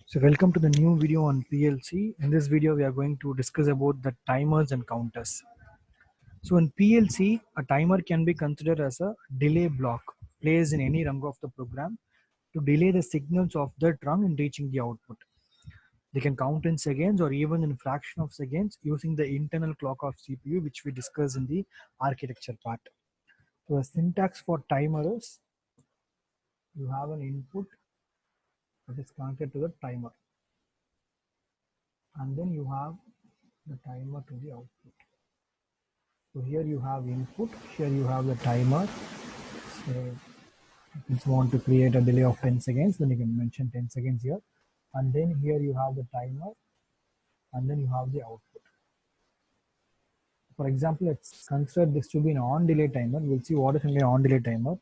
So welcome to the new video on PLC. In this video, we are going to discuss about the timers and counters. So in PLC, a timer can be considered as a delay block placed in any rung of the program to delay the signals of that rung in reaching the output. They can count in seconds or even in fraction of seconds using the internal clock of CPU, which we discussed in the architecture part. So the syntax for timer is you have an input that is connected to the timer, and then you have the timer to the output. So here you have input, here you have the timer. So if you want to create a delay of 10 seconds, then you can mention 10 seconds here. And then here you have the timer, and then you have the output. For example, let's consider this to be an on delay timer. We'll see what is an on delay timer.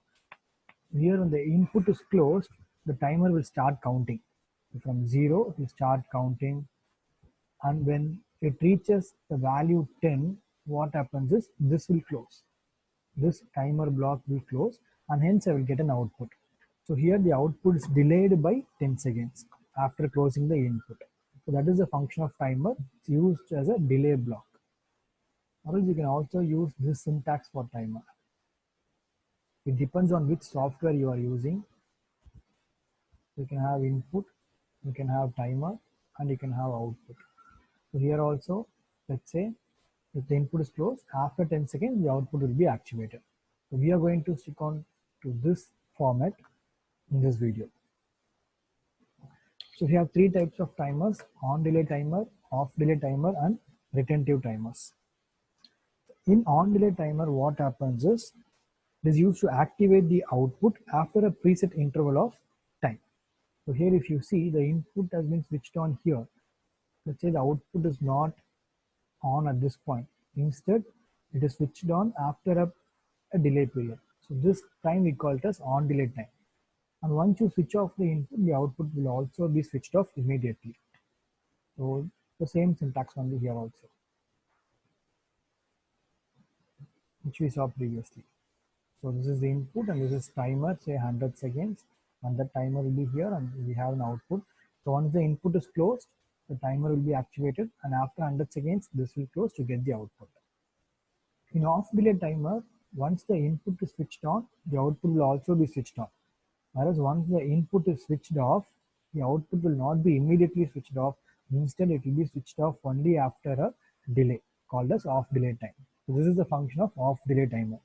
Here when the input is closed, the timer will start counting. So from 0, it will start counting. And when it reaches the value 10, what happens is this will close. This timer block will close, and hence I will get an output. So here the output is delayed by 10 seconds after closing the input. So that is the function of timer. It's used as a delay block. Or else you can also use this syntax for timer. It depends on which software you are using. You can have input, you can have timer, and you can have output. So here also, let's say if the input is closed, after 10 seconds, the output will be activated. So we are going to stick on to this format in this video. So we have three types of timers: on delay timer, off delay timer, and retentive timers. In on delay timer, what happens is it is used to activate the output after a preset interval of time. So here if you see the input has been switched on here, let's say the output is not on at this point. Instead, it is switched on after a delay period. So this time we call it as on delay time. And once you switch off the input, the output will also be switched off immediately. So the same syntax only here also, which we saw previously. So this is the input and this is timer, say 100 seconds, and the timer will be here and we have an output. So once the input is closed, the timer will be activated, and after 100 seconds, this will close to get the output. In off delay timer, once the input is switched on, the output will also be switched on. Whereas once the input is switched off, the output will not be immediately switched off. Instead, it will be switched off only after a delay called as off delay time. So this is the function of off delay timer.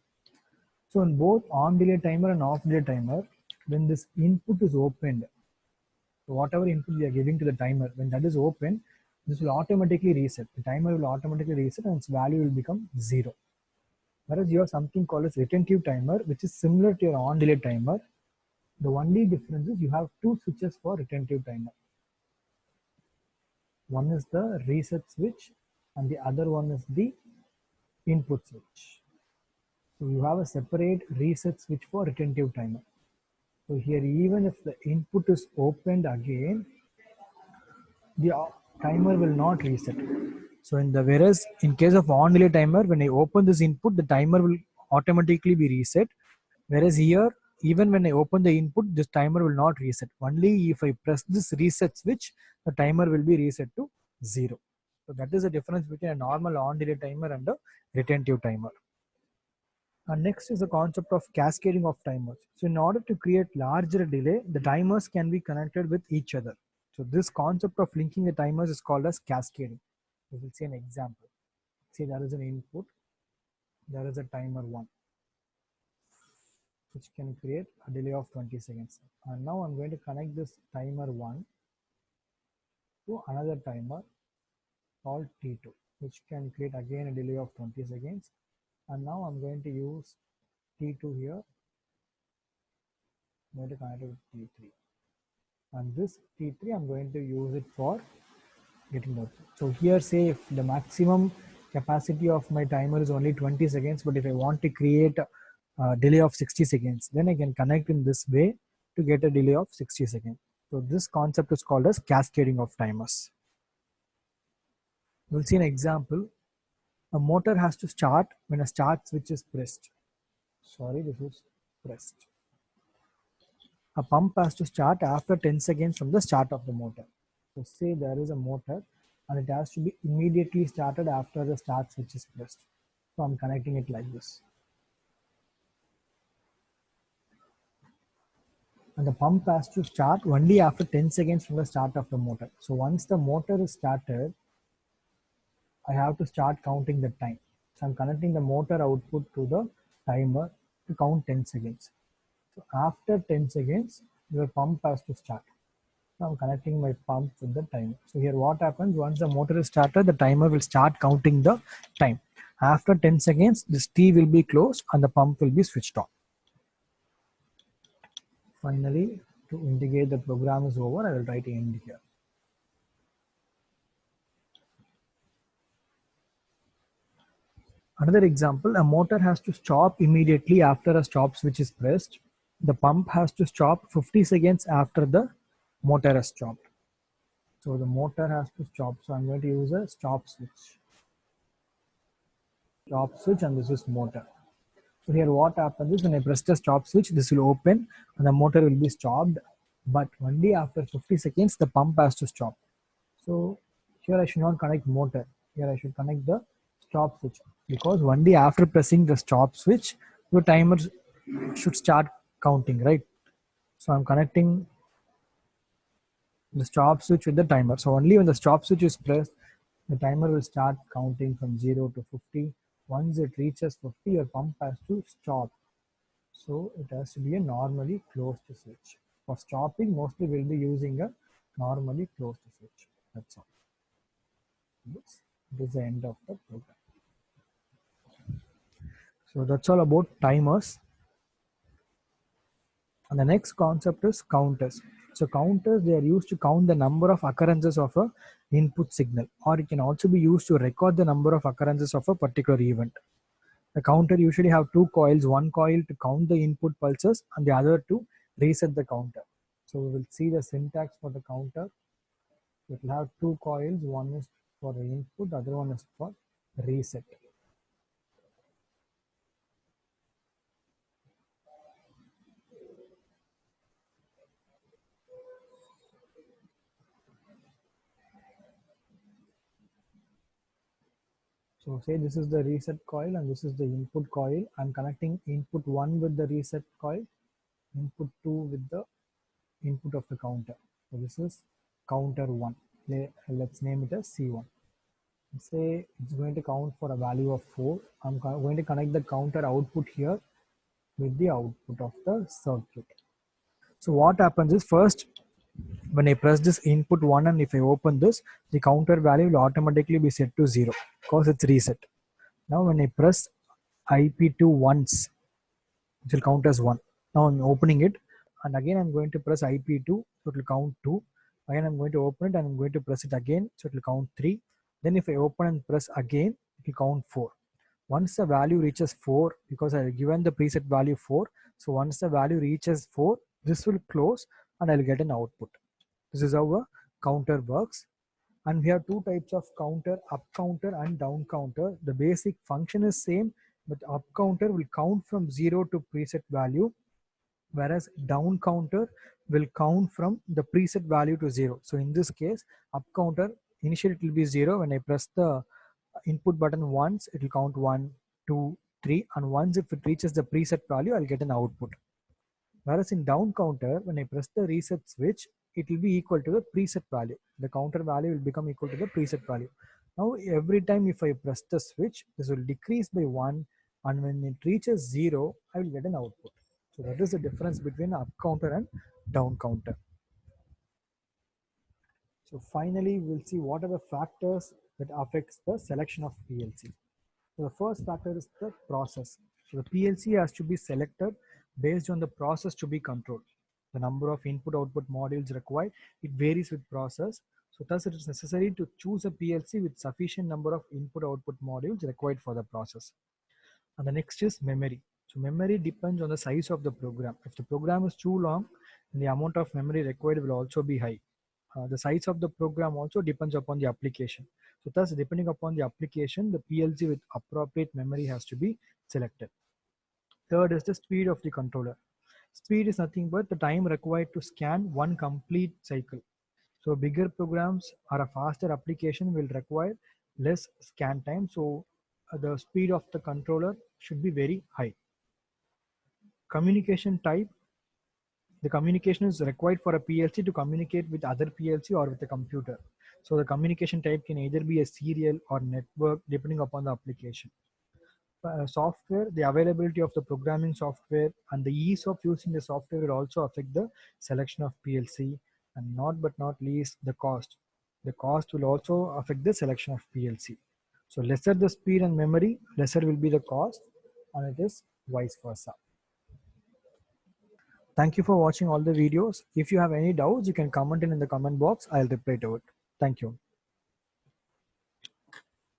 So in both on delay timer and off delay timer, when this input is opened, so whatever input we are giving to the timer, when that is open, this will automatically reset. The timer will automatically reset and its value will become 0. Whereas you have something called as retentive timer, which is similar to your on delay timer. The only difference is you have two switches for retentive timer. One is the reset switch and the other one is the input switch. So you have a separate reset switch for retentive timer. So here, even if the input is opened again, the timer will not reset. So whereas in case of on delay timer, when I open this input, the timer will automatically be reset. Whereas here, even when I open the input, this timer will not reset. Only if I press this reset switch, the timer will be reset to 0. So that is the difference between a normal on delay timer and a retentive timer. And next is the concept of cascading of timers. So in order to create larger delay, the timers can be connected with each other. So this concept of linking the timers is called as cascading. We will see an example. See, there is an input, there is a timer 1, which can create a delay of 20 seconds. And now I'm going to connect this timer 1 to another timer called T2, which can create again a delay of 20 seconds. And now I'm going to use T2 here. I'm going to connect it with T3. And this T3, I'm going to use it for getting the output. So here, say if the maximum capacity of my timer is only 20 seconds, but if I want to create a delay of 60 seconds, then I can connect in this way to get a delay of 60 seconds. So this concept is called as cascading of timers. We'll see an example. A motor has to start when a start switch is pressed. Sorry, this is pressed. A pump has to start after 10 seconds from the start of the motor. So say there is a motor and it has to be immediately started after the start switch is pressed. So I'm connecting it like this. And the pump has to start only after 10 seconds from the start of the motor. So once the motor is started, I have to start counting the time. So I'm connecting the motor output to the timer to count 10 seconds. So after 10 seconds, your pump has to start. Now I'm connecting my pump with the timer. So here what happens, once the motor is started, the timer will start counting the time. After 10 seconds, this T will be closed and the pump will be switched on. Finally, to indicate the program is over, I will write end here. Another example, a motor has to stop immediately after a stop switch is pressed. The pump has to stop 50 seconds after the motor has stopped. So the motor has to stop. So I'm going to use a stop switch. Stop switch, and this is motor. So here what happens is when I press the stop switch, this will open and the motor will be stopped. But only after 50 seconds, the pump has to stop. So here I should not connect motor. Here I should connect the stop switch, because only after pressing the stop switch, the timer should start counting, right? So I'm connecting the stop switch with the timer. So only when the stop switch is pressed, the timer will start counting from 0 to 50. Once it reaches 50, your pump has to stop. So it has to be a normally closed switch. For stopping, mostly we'll be using a normally closed switch. That's all. This is the end of the program. So that's all about timers. And the next concept is counters. So counters, they are used to count the number of occurrences of a input signal, or it can also be used to record the number of occurrences of a particular event. The counter usually have two coils, one coil to count the input pulses and the other to reset the counter. So we will see the syntax for the counter. It will have two coils, one is for the input, the other one is for reset. So say this is the reset coil and this is the input coil. I'm connecting input 1 with the reset coil, input 2 with the input of the counter. So this is counter 1. Let's name it as C1. Say it's going to count for a value of 4. I'm going to connect the counter output here with the output of the circuit. So what happens is, first when I press this input 1 and if I open this, the counter value will automatically be set to 0 because it's reset. Now when I press IP2 once, it will count as 1. Now I'm opening it and again I'm going to press IP2, so it will count 2. Again I'm going to open it and I'm going to press it again, so it will count 3. Then if I open and press again, it will count 4. Once the value reaches 4, because I have given the preset value 4, so once the value reaches 4, this will close and I'll get an output. This is how a counter works. And we have two types of counter, up counter and down counter. The basic function is same, but up counter will count from 0 to preset value, whereas down counter will count from the preset value to 0. So in this case, up counter, initially it will be 0. When I press the input button once, it will count 1, 2, 3, and once if it reaches the preset value, I'll get an output. Whereas in down counter, when I press the reset switch, it will be equal to the preset value. The counter value will become equal to the preset value. Now every time if I press the switch, this will decrease by 1, and when it reaches 0, I will get an output. So that is the difference between up counter and down counter. So finally, we'll see what are the factors that affects the selection of PLC. So the first factor is the process. So the PLC has to be selected based on the process to be controlled. The number of input-output modules required, it varies with process. So thus it is necessary to choose a PLC with sufficient number of input-output modules required for the process. And the next is memory. So memory depends on the size of the program. If the program is too long, the amount of memory required will also be high. The size of the program also depends upon the application. So thus, depending upon the application, the PLC with appropriate memory has to be selected. Third is the speed of the controller. Speed is nothing but the time required to scan one complete cycle. So bigger programs or a faster application will require less scan time. So the speed of the controller should be very high. Communication type. The communication is required for a PLC to communicate with other PLC or with a computer. So the communication type can either be a serial or network depending upon the application. Software, the availability of the programming software and the ease of using the software will also affect the selection of PLC, and not but not least the cost. The cost will also affect the selection of PLC. So lesser the speed and memory, lesser will be the cost, and it is vice versa. Thank you for watching all the videos. If you have any doubts, you can comment in the comment box. I'll reply to it. Thank you.